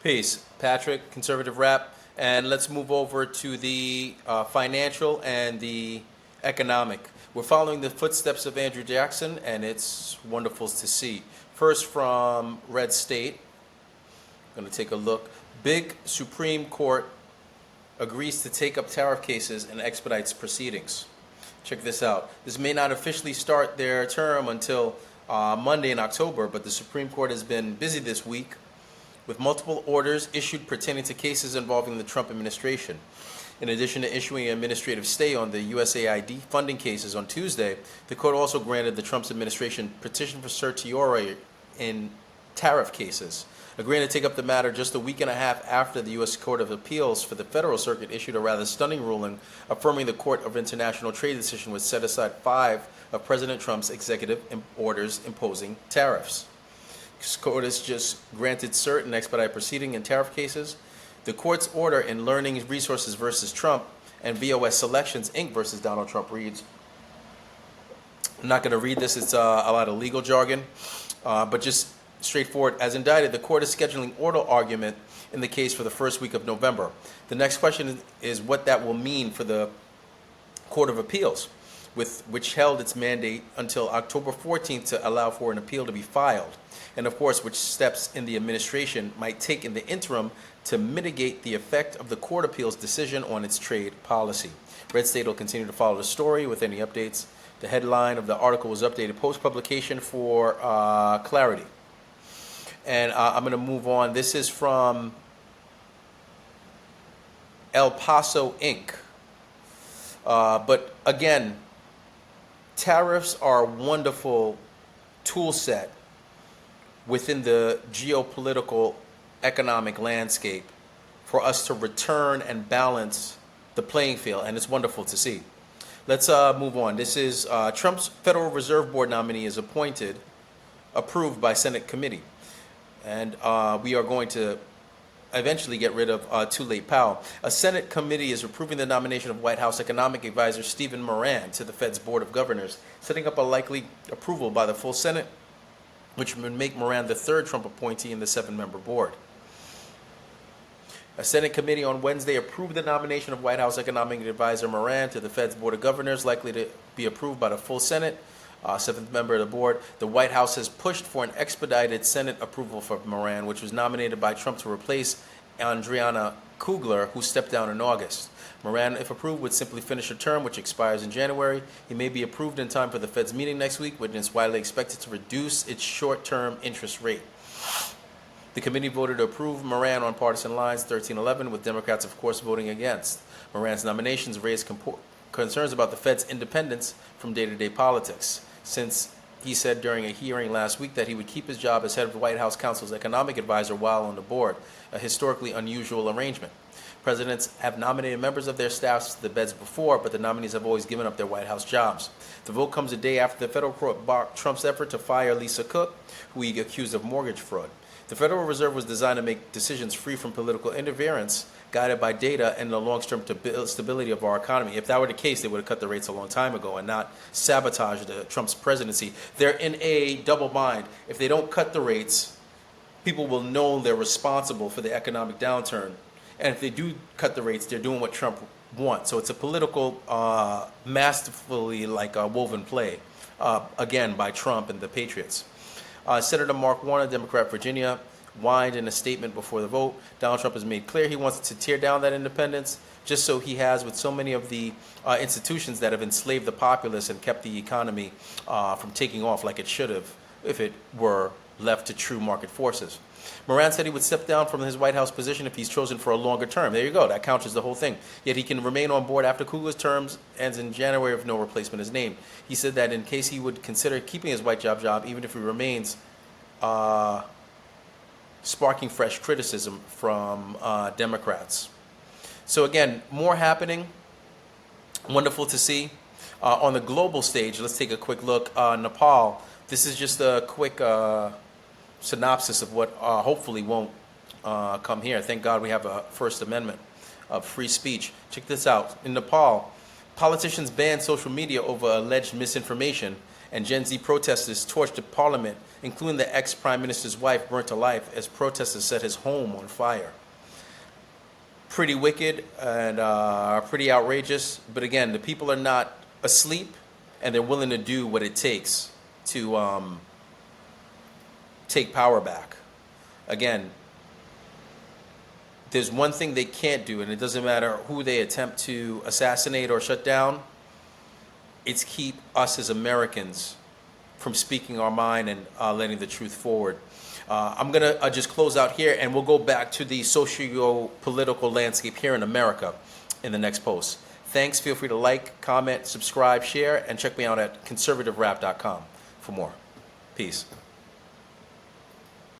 Peace. Patrick, ConservativeRap. And let's move over to the financial and the economic. We're following the footsteps of Andrew Jackson, and it's wonderful to see. First, from Red State, I'm going to take a look. Big Supreme Court agrees to take up tariff cases and expedites proceedings. Check this out. This may not officially start their term until Monday in October, but the Supreme Court has been busy this week with multiple orders issued pertaining to cases involving the Trump administration. In addition to issuing an administrative stay on the USAID funding cases on Tuesday, the court also granted the Trump administration petition for certiorari in tariff cases, agreeing to take up the matter just a week and a half after the U.S. Court of Appeals for the Federal Circuit issued a rather stunning ruling affirming the Court of International Trade decision would set aside 5 of President Trump's executive orders imposing tariffs. Court has just granted cert and expedite proceeding in tariff cases. The court's order in Learning Resources versus Trump and VOS Selections Inc. versus Donald Trump reads, I'm not going to read this, it's a lot of legal jargon, but just straightforward. As indicted, the court is scheduling oral argument in the case for the first week of November. The next question is what that will mean for the Court of Appeals, which held its mandate until October 14th to allow for an appeal to be filed, and of course which steps in the administration might take in the interim to mitigate the effect of the Court of Appeals decision on its trade policy. Red State will continue to follow the story with any updates. The headline of the article was updated post-publication for clarity. And I'm going to move on. This is from El Paso Inc. But again, tariffs are a wonderful tool set within the geopolitical economic landscape for us to return and balance the playing field, and it's wonderful to see. Let's move on. This is Trump's Federal Reserve Board nominee is approved by Senate committee, and we are going to eventually get rid of too late Powell. A Senate committee is approving the nomination of White House economic advisor Stephen Moran to the Fed's Board of Governors, setting up a likely approval by the full Senate, which would make Moran the third Trump appointee in the 7-member board. A Senate committee on Wednesday approved the nomination of White House economic advisor Moran to the Fed's Board of Governors, likely to be approved by the full Senate, 7th member of the board. The White House has pushed for an expedited Senate approval for Moran, which was nominated by Trump to replace Adriana Kugler, who stepped down in August. Moran, if approved, would simply finish a term which expires in January. He may be approved in time for the Fed's meeting next week, which is widely expected to reduce its short-term interest rate. The committee voted to approve Moran on partisan lines, 13-11, with Democrats, of course, voting against. Moran's nominations raised concerns about the Fed's independence from day-to-day politics, since he said during a hearing last week that he would keep his job as head of the White House counsel's economic advisor while on the board, a historically unusual arrangement. Presidents have nominated members of their staffs to the beds before, but the nominees have always given up their White House jobs. The vote comes a day after the federal court blocked Trump's effort to fire Lisa Cook, who he accused of mortgage fraud. The Federal Reserve was designed to make decisions free from political interference, guided by data and the long-term stability of our economy. If that were the case, they would have cut the rates a long time ago and not sabotaged Trump's presidency. They're in a double bind. If they don't cut the rates, people will know they're responsible for the economic downturn. And if they do cut the rates, they're doing what Trump wants. So it's a political, masterfully woven play, again, by Trump and the Patriots. Senator Mark Warner, Democrat, Virginia, whined in a statement before the vote. Donald Trump has made clear he wants to tear down that independence, just so he has with so many of the institutions that have enslaved the populace and kept the economy from taking off like it should have if it were left to true market forces. Moran said he would step down from his White House position if he's chosen for a longer term. There you go. That counters the whole thing. Yet he can remain on board after Kugler's term ends in January if no replacement is named. He said that in case he would consider keeping his White House job, even if he remains, sparking fresh criticism from Democrats. So again, more happening. Wonderful to see. On the global stage, let's take a quick look. Nepal. This is just a quick synopsis of what hopefully won't come here. Thank God we have a First Amendment of free speech. Check this out. In Nepal, politicians banned social media over alleged misinformation and Gen Z protesters torched the parliament, including the ex-prime minister's wife burnt to life as protesters set his home on fire. Pretty wicked and pretty outrageous, but again, the people are not asleep, and they're willing to do what it takes to take power back. Again, there's one thing they can't do, and it doesn't matter who they attempt to assassinate or shut down, it's keep us as Americans from speaking our mind and letting the truth forward. I'm going to just close out here, and we'll go back to the socio-political landscape here in America in the next post. Thanks. Feel free to like, comment, subscribe, share, and check me out at ConservativeRap.com for more. Peace.